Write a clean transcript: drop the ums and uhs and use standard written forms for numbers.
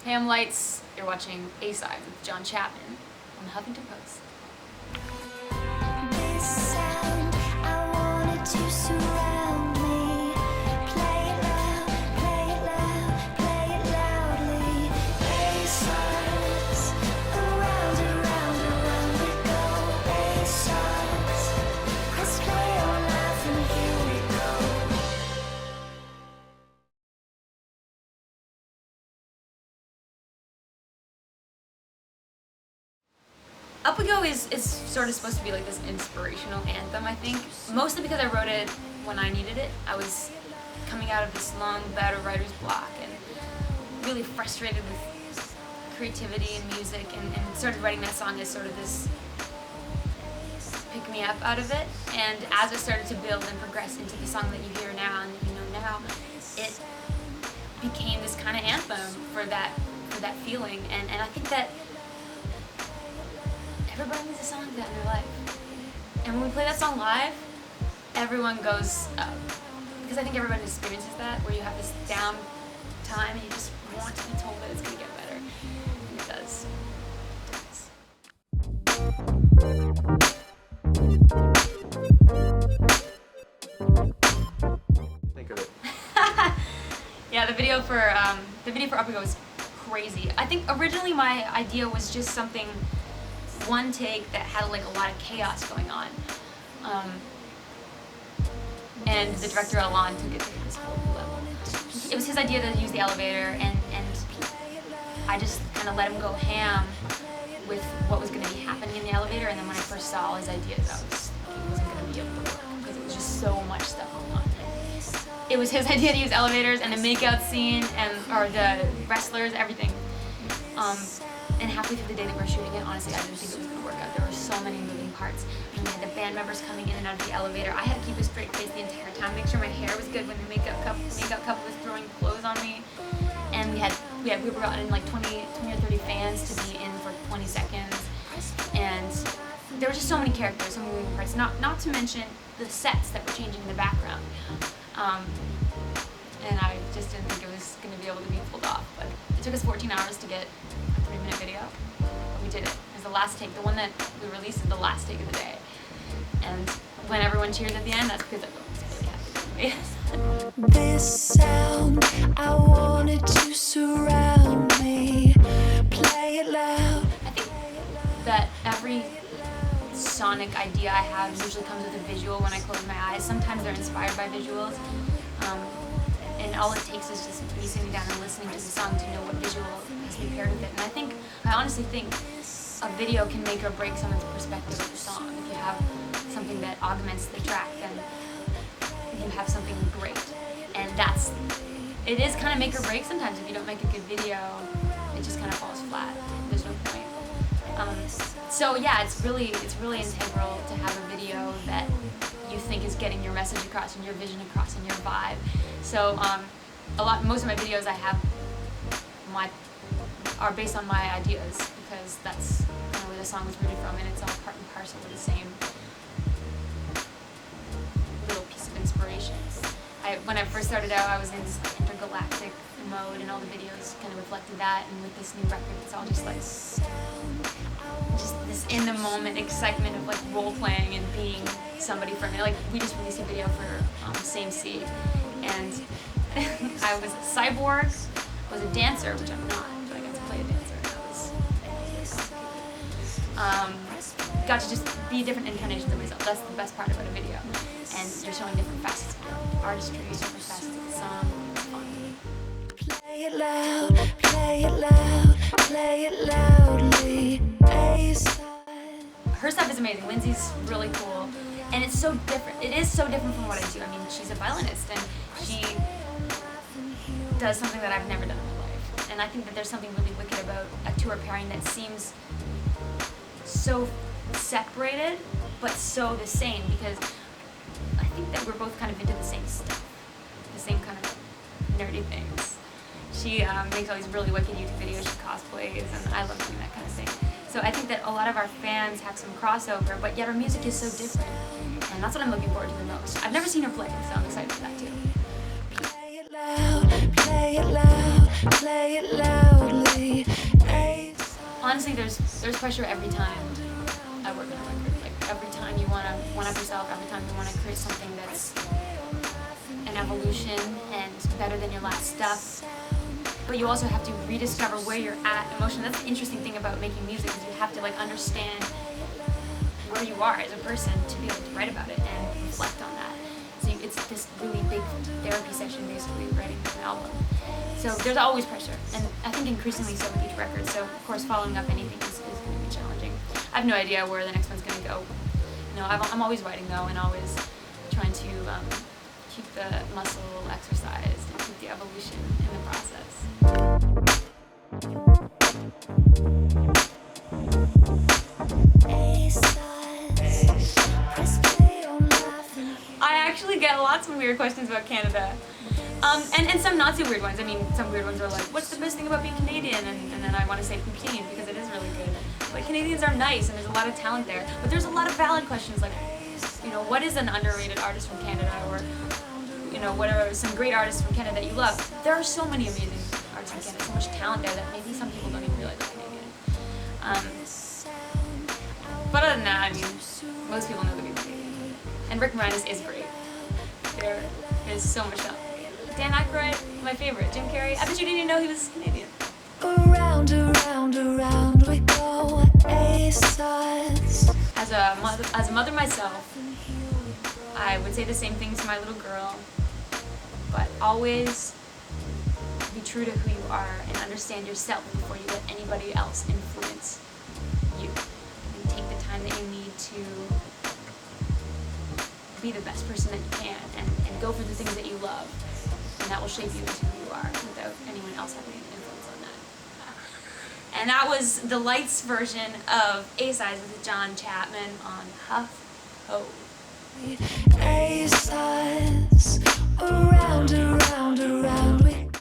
Hey, I'm Lights. You're watching A-Side with John Chattman on the Huffington Post. This sound, I wanted to surround me. Play it loud, play it loud, play it loudly. A-sides, around we go. A-sides, press play on life and here we go. Up We Go is sort of supposed to be like this inspirational anthem, I think. Mostly because I wrote it when I needed it. I was coming out of this long bout of writer's block and really frustrated with creativity and music, and started writing that song as sort of this pick-me-up out of it. And as it started to build and progress into the song that you hear now and that you know now, it became this kind of anthem for that feeling. And I think that everybody needs a song like that in their life. And when we play that song live, everyone goes up. Because I think everybody experiences that, where you have this down time and you just want to be told that it's going to get better. And it does. Think of it. Yeah, the video for Up We Go is crazy. I think originally my idea was just something, one take that had like a lot of chaos going on, and the director Alon took it to this whole new level. It was his idea to use the elevator, and I just kind of let him go ham with what was going to be happening in the elevator. And then when I first saw all his ideas, I was thinking he wasn't going to be able to work because it was just so much stuff going on. It was his idea to use elevators and the makeout scene or the wrestlers, everything. And halfway through the day that we were shooting it, honestly, I didn't think it was going to work out. There were so many moving parts. And we had the band members coming in and out of the elevator. I had to keep a straight face the entire time, make sure my hair was good when the makeup couple was throwing clothes on me. And we brought in like 20 or 30 fans to be in for 20 seconds. And there were just so many characters, so many moving parts. Not to mention the sets that were changing in the background. And I just didn't think it was going to be able to be pulled off. But it took us 14 hours to get a 3-minute video. But we did it. It was the last take. The one that we released is the last take of the day. And when everyone cheers at the end, that's because everyone's really happy with me. This sound, I wanted to surround me. Play it loud. I think that every sonic idea I have usually comes with a visual when I close my eyes. Sometimes they're inspired by visuals. And all it takes is just me sitting down and listening to the song to know what visual has been paired with it. And I honestly think a video can make or break someone's perspective of the song. If you have something that augments the track, then you have something great. And it is kind of make or break sometimes. If you don't make a good video, it just kind of falls flat. There's no point. So yeah, it's really integral to have a video that you think is getting your message across and your vision across and your vibe. So most of my videos I have are based on my ideas, because that's kind of where the song was rooted from, and it's all part and parcel of the same little piece of inspiration. When I first started out, I was in this intergalactic mode, and all the videos kind of reflected that. And with this new record, it's all just like this in the moment excitement of like role playing and being somebody from it. Like we just released a video for Same Seed, and I was a cyborg, was a dancer, which I'm not, but I got to play a dancer, and that was complicated. Got to just be different incarnations of myself. That's the best part about a video, and you're showing different facets of your artistry, different facets of the song. It's fun. Play it loud, play it loud, play it loudly. Her stuff is amazing. Lindsey's really cool, and it's so different. It is so different from what I do. I mean, she's a violinist, and she does something that I've never done in my life. And I think that there's something really wicked about a tour pairing that seems so separated, but so the same, because I think that we're both kind of into the same stuff, the same kind of nerdy things. She makes all these really wicked YouTube videos, she cosplays, and I love doing that kind of thing. So I think that a lot of our fans have some crossover, but yet our music is so different. And that's what I'm looking forward to the most. I've never seen her play, so I'm excited for that too. Play it loud, play it loud, play it loudly. Honestly, there's pressure every time I work on a record. Like every time you want to one-up yourself, every time you want to create something that's an evolution and better than your last stuff. But you also have to rediscover where you're at emotionally. That's the interesting thing about making music, is you have to like understand where you are as a person to be able to write about it and reflect on that. So it's this really big therapy session basically writing an album. So there's always pressure, and I think increasingly so with each record. So of course following up anything is going to be challenging. I have no idea where the next one's going to go. You know, I'm always writing though, and always trying to keep the muscle exercised and keep the evolution in the process. I actually get lots of weird questions about Canada. And some not so weird ones. I mean, some weird ones are like, what's the best thing about being Canadian? And then I want to say poutine because it is really good. But Canadians are nice and there's a lot of talent there. But there's a lot of valid questions like, you know, what is an underrated artist from Canada? Or, you know, what are some great artists from Canada that you love? There are so many amazing artists from Canada, so much talent there that maybe some people don't even realize they're Canadian. But other than that, I mean, most people know that we're Canadian. And Rick Moranis is great. There is so much talent. Dan Aykroyd, my favorite. Jim Carrey, I bet you didn't even know he was Canadian. Around, around, around we go, A-sides. As a mother myself, I would say the same thing to my little girl, but always be true to who you are and understand yourself before you let anybody else influence you. And take the time that you need to be the best person that you can and go for the things that you love. And that will shape you into who you are without anyone else having an influence on that. And that was the Lights version of A-Sides with John Chattman on Huff Ho. A-sides.